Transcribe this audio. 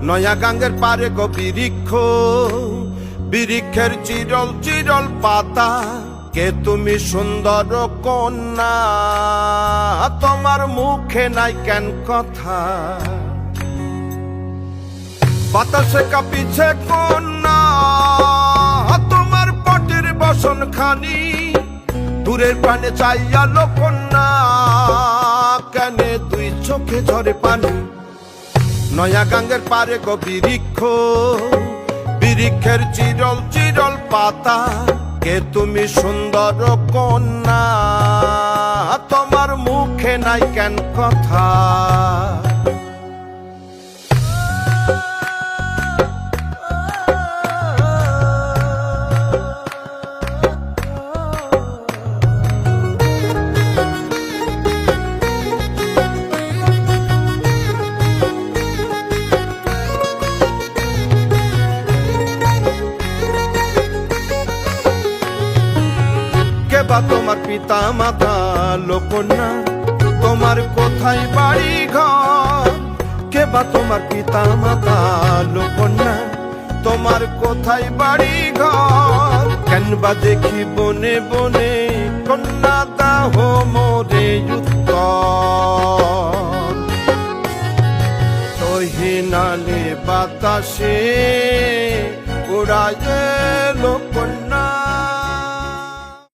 নয়া গাঙ্গের পারে গো বৃক্ষ, বৃক্ষের চিরল চিরল পাতা, কে তুমি সুন্দর কন্যা, তোমার মুখে নাই কেন কথা। বাতাসে কাঁপিছে কন্যা, তোমার পটের বসন খানি, দূরের প্রাণে চাইয়ালো কন্যা, কেনে দুই চোখে ঝরে পানি। নয়া গাঙ্গের পারে গো বৃক্ষ, বৃক্ষের চিরল চিরল পাতা, কে তুমি সুন্দর কন্যা, তোমার মুখে নাই কেন কথা। কেবা তোমার পিতা মাতা লোকন্যা, তোমার কোথায় বাড়ি ঘর, কেবা তোমার পিতা মাতা লোকন্যা, তোমার কোথায় বাড়ি ঘর। কেনবা দেখি বনে বনে কন্যা দাহ মোরে উত্তর, সহিনালে বাতাসে উড়ায় লোকন্যা।